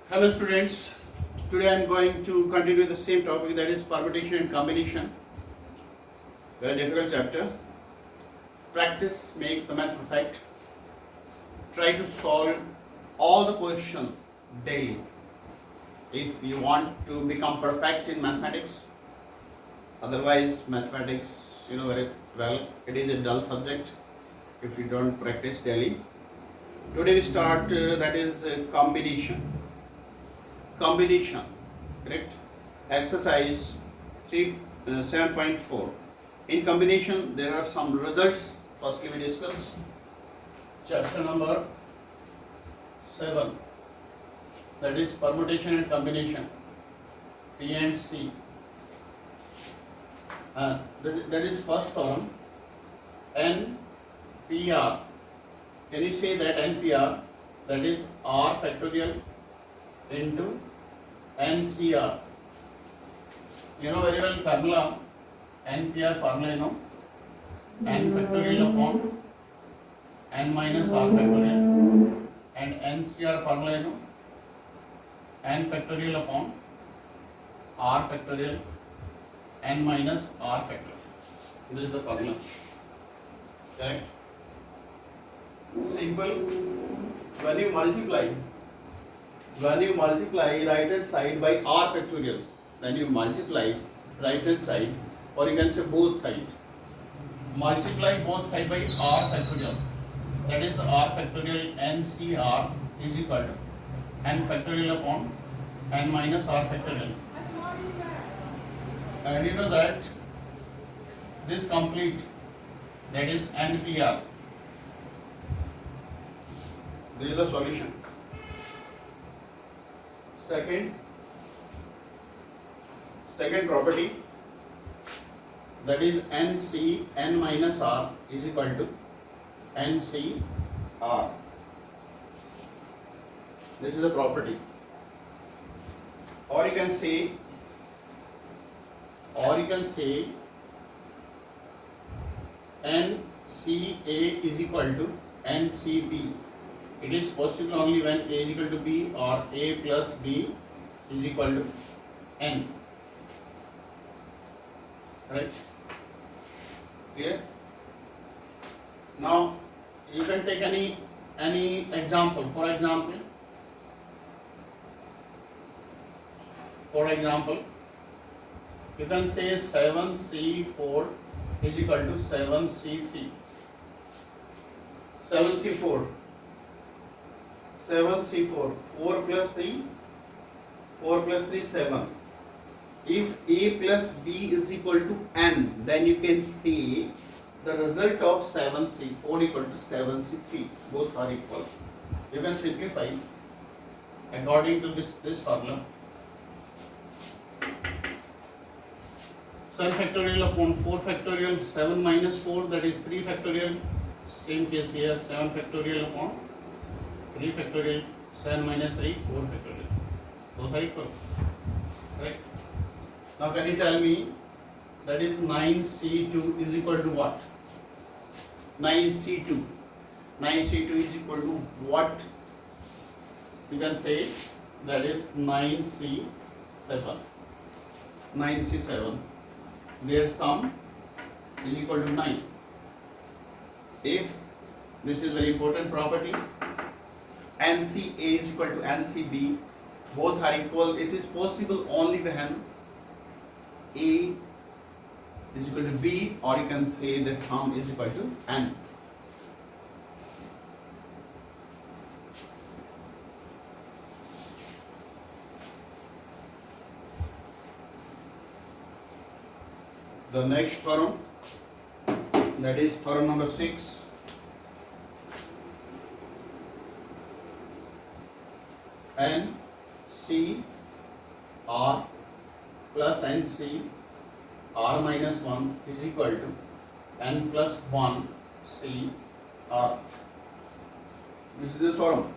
Hello students, today I am going to continue the same topic, that is permutation and combination. Very difficult chapter. Practice makes the math perfect. Try to solve all the questions daily. If you want to become perfect in mathematics, otherwise mathematics you know very well, it is a dull subject if you don't practice daily. Today we start that is combination. Combination, correct? Exercise 7.4. In combination, there are some results. Firstly, we discuss chapter number 7, that is permutation and combination, P and C. That is first column, NPR. Can you say that NPR? That is R factorial into NCR. You know very well formula, NPR formula, you know, N factorial upon N minus R factorial, and NCR formula, you know, N factorial upon R factorial, N minus R factorial. This is the formula. Correct? Simple. When you multiply right hand side by R factorial, when you multiply right hand side, or you can say both sides, multiply both side by R factorial, that is R factorial NCR is equal to N factorial upon N minus R factorial. And you know that this complete, that is NPR. This is the solution. Second property, that is NC N minus R is equal to NCR. This is the property. Or you can say NCA is equal to NCB. It is possible only when A is equal to B or A plus B is equal to N. Right? Clear? Now you can take any example. For example, you can say 7C4 is equal to 7C3. 7C4, 4 plus 3, 7. If A plus B is equal to N, then you can say the result of 7C4 equal to 7C3. Both are equal. You can simplify according to this formula. 7 factorial upon 4 factorial, 7 minus 4, that is 3 factorial. Same case here, 7 factorial upon 3 factorial, 7 minus 3, 4 factorial. Both are equal. Right? Now can you tell me, that is 9C2 is equal to what? 9C2 is equal to what? You can say that is 9C7. Their sum is equal to 9. If this is very important property, NCA is equal to NCB, both are equal. It is possible only when A is equal to B, or you can say the sum is equal to N. The next theorem, that is theorem number 6. NCR plus NC R minus 1 is equal to N plus 1 CR. This is the theorem.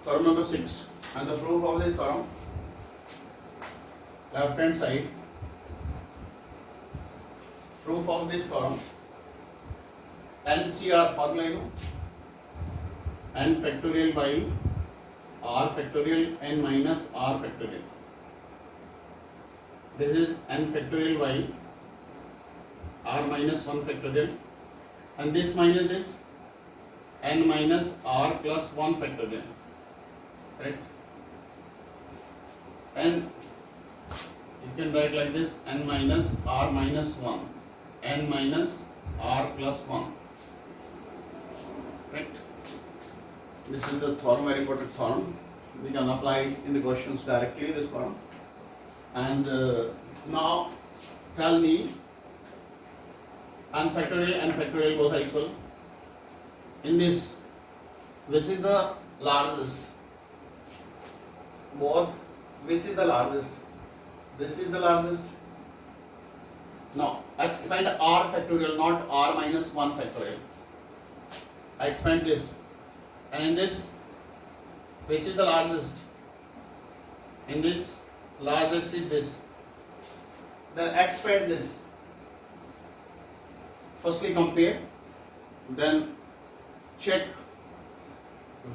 Theorem number 6. And the proof of this theorem, left hand side, proof of this theorem, NCR formula, N factorial by r factorial n minus r factorial. This is n factorial by r minus 1 factorial, and this minus this n minus r plus 1 factorial, correct? And you can write like this: n minus r minus 1, n minus r plus 1, correct? This is the theorem, very important theorem. We can apply in the questions directly this theorem. And now tell me, n factorial both are equal. In this, which is the largest? Both, which is the largest? This is the largest. Now expand r factorial, not r minus 1 factorial. I expand this, and in this, which is the largest? In this, largest is this. Then expand this. Firstly compare, then check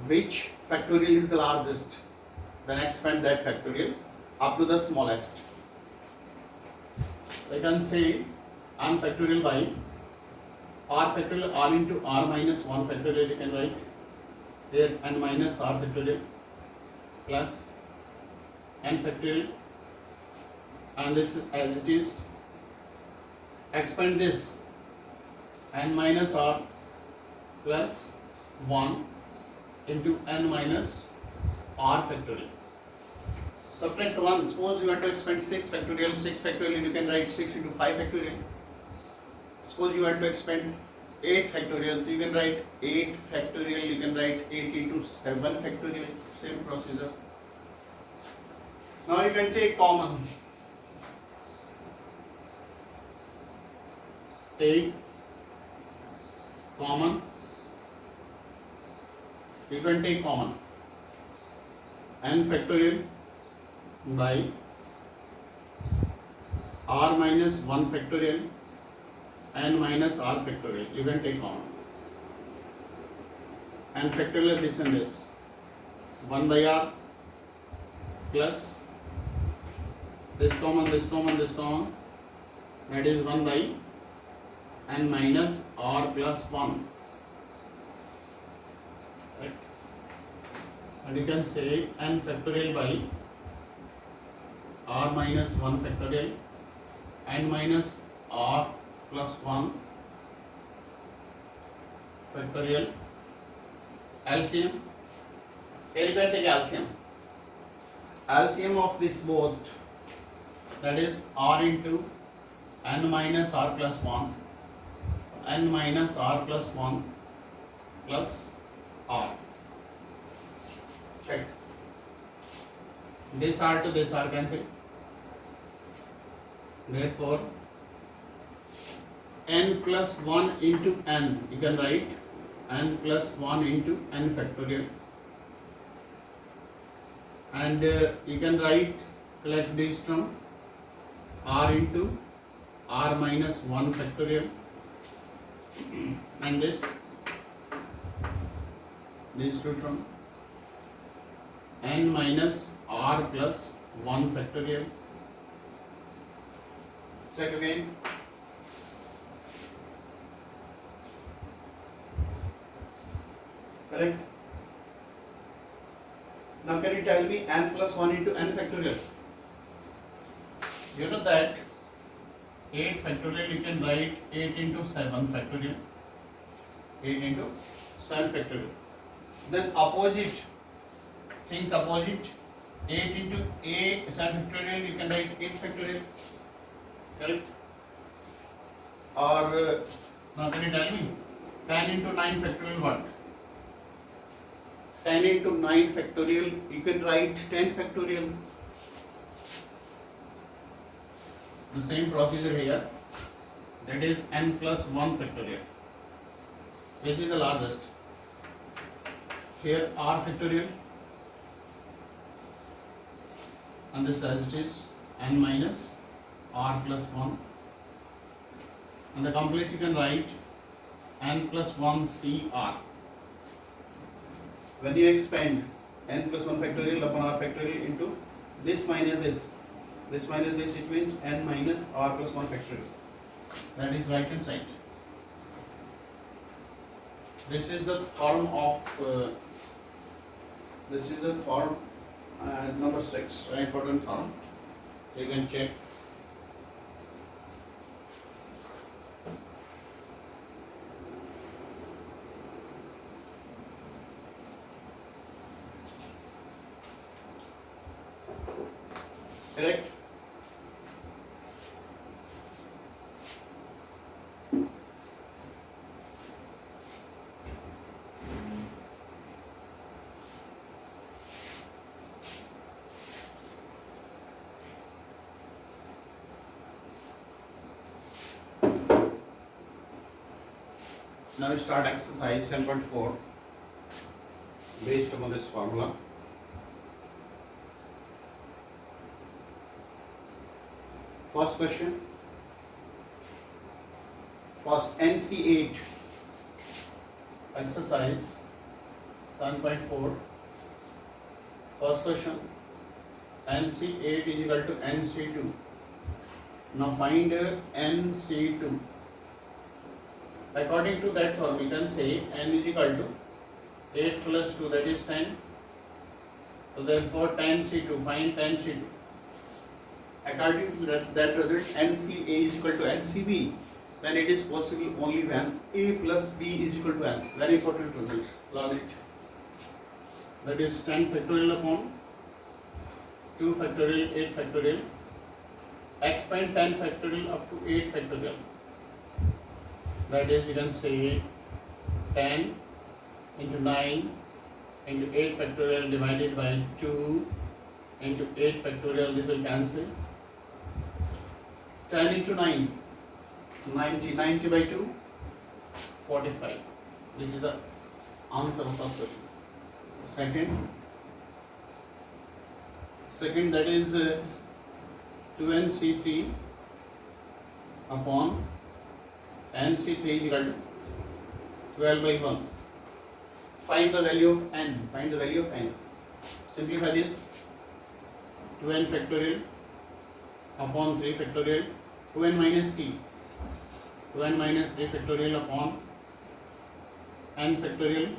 which factorial is the largest, then expand that factorial up to the smallest. I can say n factorial by r factorial, r into r minus 1 factorial, you can write here n minus r factorial plus n factorial, and this as it is. Expand this, n minus r plus 1 into n minus r factorial. Subtract 1. Suppose you want to expand 6 factorial. 6 factorial, you can write 6 into 5 factorial. Suppose you want to expand 8 factorial, you can write 8 factorial, you can write 8 into 7 factorial. Same procedure. Now you can take common. Take common. You can take common. N factorial by r minus 1 factorial, n minus r factorial. You can take common. N factorial, this and this. 1 by r plus this common, this common, this common. That is 1 by n minus r plus 1. Right? And you can say n factorial by r minus 1 factorial, n minus r plus 1 factorial. LCM. Here you can take LCM. LCM of this both, that is r into n minus r plus 1, n minus r plus 1 plus r. Check. This r to this r cancel. Therefore, n plus 1 into n, you can write n plus 1 into n factorial, and you can write, collect this term, r into r minus 1 factorial, and this two term, n minus r plus 1 factorial. Check again. Correct? Now can you tell me n plus 1 into n factorial? You know that 8 factorial, you can write 8 into 7 factorial. 8 into 7 factorial. Then opposite, think opposite. 8 into 8 7 factorial, you can write 8 factorial. Correct? Or now can you tell me 10 into 9 factorial what? 10 into 9 factorial, you can write 10 factorial. The same procedure here, that is n plus 1 factorial. Which is the largest? Here r factorial, and this as it is n minus r plus 1, and the complete you can write n plus 1 cr. When you expand n plus 1 factorial upon r factorial into this minus this. This minus this, it means n minus r plus 1 factorial. That is right hand side. This is the form of number 6, very important form. You can check. Correct? Now we start exercise 10.4 based upon this formula. First question. First NC8 exercise 7.4. First question. NC8 is equal to NC2. Now find NC2. According to that formula, we can say n is equal to 8 plus 2, that is 10. So therefore tan C2, find tan C2. According to that result, NCA is equal to NCB, then it is possible only when A plus B is equal to n. Very important result. Log it. That is 10 factorial upon 2 factorial 8 factorial. Expand 10 factorial up to 8 factorial. That is, you can say 10 into 9 into 8 factorial divided by 2 into 8 factorial, this will cancel. 10 into 9, 90, 90 by 2, 45. This is the answer of first question. Second, that is 2nc3 upon nc3 is equal to 12 by 1. Find the value of n. Find the value of n. Simplify this. 2n factorial upon 3 factorial. 2n minus 3. 2n minus 3 factorial upon n factorial.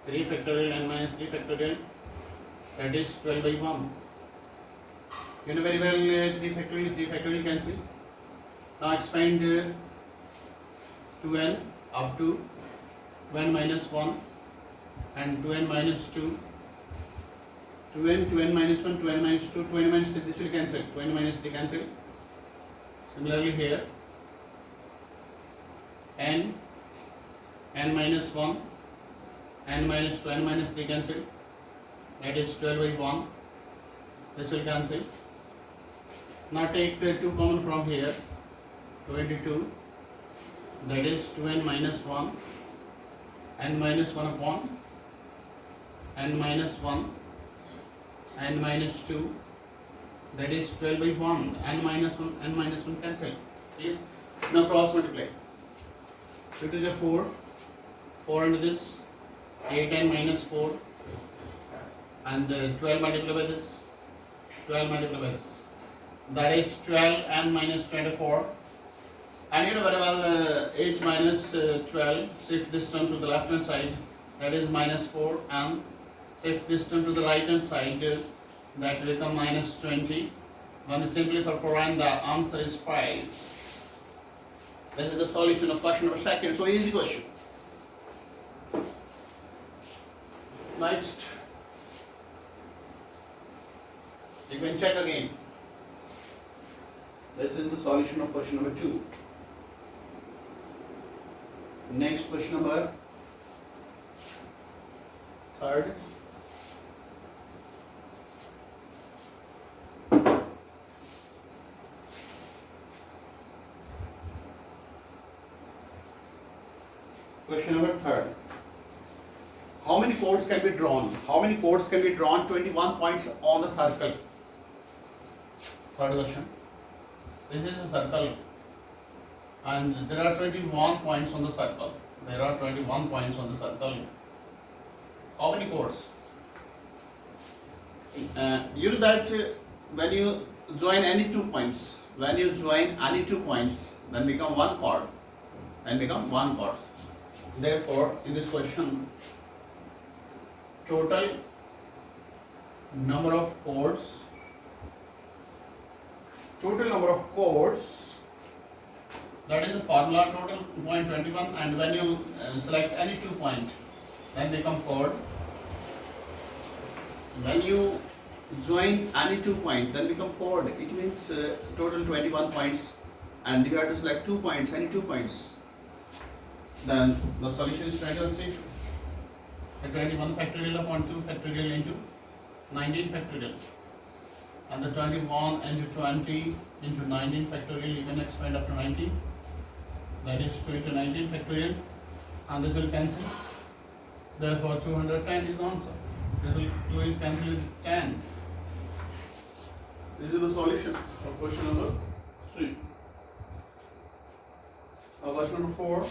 3 factorial n minus 3 factorial. That is 12 by 1. You know very well 3 factorial cancel. Now expand 2n up to 2n minus 1 and 2n minus 2. 2n, 2n minus 1, 2n minus 2, 2n minus 3, this will cancel. 2n minus 3 cancel. Similarly here, n minus 1, n minus 2, n minus 3 cancel. That is 12 by 1. This will cancel. Now take 2 common from here. 22. That is 2n minus 1, n minus 1 upon n minus 1, n minus 2, that is 12 by 1, n minus 1 cancel. Clear? Now cross multiply. 2 to the 4, 4 into this, 8n minus 4, and 12 multiplied by this, 12 multiplied by this. That is 12n minus 24. And you know very well 8 minus 12, shift this term to the left hand side, that is minus 4, and shift this term to the right hand side, that will become minus 20. When you simplify for n, the answer is 5. This is the solution of question number 2. So easy question. Next, you can check again. This is the solution of question number 2. Next, question number 3. Question number 3. How many chords can be drawn? How many chords can be drawn? 21 points on the circle. Third question. This is a circle, and there are 21 points on the circle. There are 21 points on the circle. How many chords? You know that when you join any 2 points, then become one chord, Therefore, in this question, total number of chords, that is the formula, total 2.21, and when you select any 2 point, then become chord. When you join any 2 point, then become chord. It means total 21 points, and you have to select 2 points, any 2 points. Then the solution is 21 21 factorial upon 2 factorial into 19 factorial, and the 21 into 20 into 19 factorial, you can expand up to 90, that is 2 into 19 factorial, and this will cancel. Therefore 210 is the answer. This will 2 is cancelled with 10. This is the solution of question number 3. Question number 4.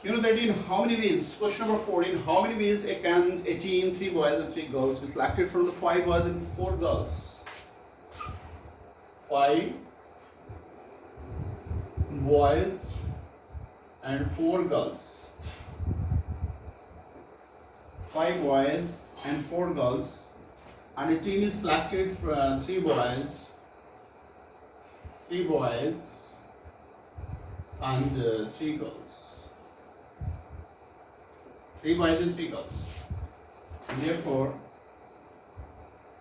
You know that in how many ways, question number 4, in how many ways a team, 3 boys and 3 girls, be selected from the 5 boys and 4 girls? 5 boys and 4 girls. 5 boys and 4 girls, and a team is selected from 3 boys and 3 girls. 3 boys and 3 girls. Therefore,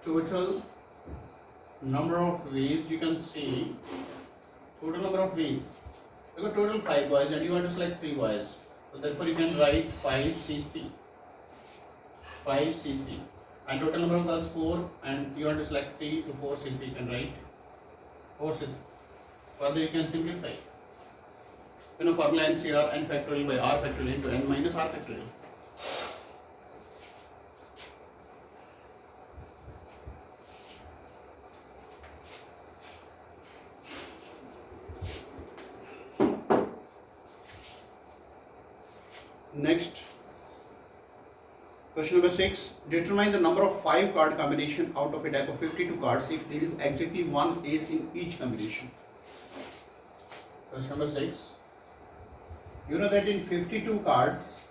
total number of ways, you can see total number of ways. You got total 5 boys and you want to select 3 boys. So therefore you can write 5C3. And total number of girls 4, and you want to select 3 to 4C3, you can write 4C3. Further you can simplify. You know formula NCR n factorial by r factorial into n minus r factorial. Next, question number 6. Determine the number of 5 card combination out of a deck of 52 cards if there is exactly one ace in each combination. Question number 6. You know that in 52 cards,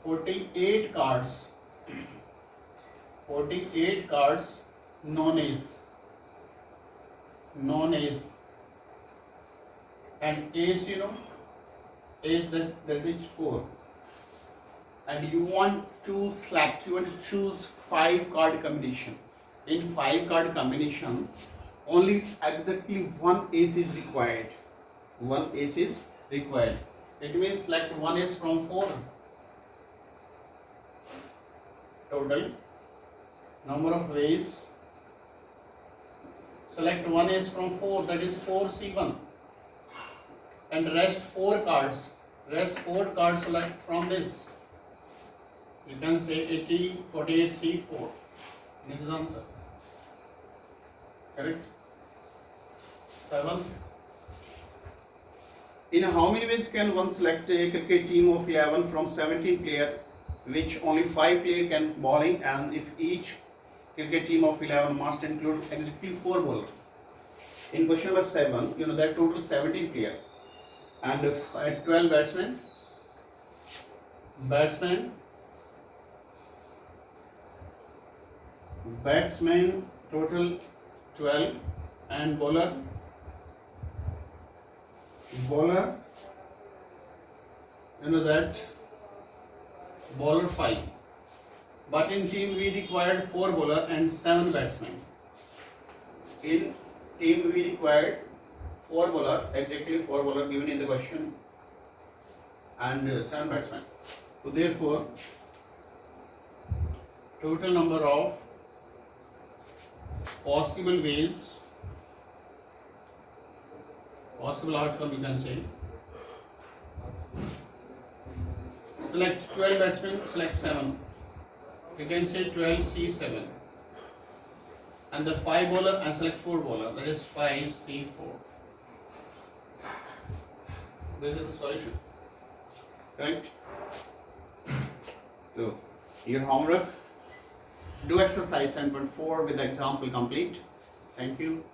48 cards non-ace, and ace, you know, ace that is 4, and you want to choose 5 card combination. In 5 card combination, only exactly one ace is required. It means select one ace from 4. Total number of ways, select one ace from 4, that is 4C1, and rest 4 cards select from this. You can say 48C4. This is the answer. Correct? 7. In how many ways can one select a cricket team of 11 from 17 players, which only 5 players can bowling, and if each cricket team of 11 must include exactly 4 bowlers? In question number 7, you know that total 17 players and 12 batsmen. Batsmen total 12, and bowler, you know that bowler 5. But in team we required 4 bowler and 7 batsmen. In team we required 4 bowler, exactly 4 bowler given in the question, and 7 batsmen. So therefore, total number of possible outcome, you can say, select 12 batsmen, select 7. You can say 12C7, and the 5 bowler and select 4 bowler, that is 5C4. This is the solution. Correct? So your homework, do exercise 7.4 with the example complete. Thank you.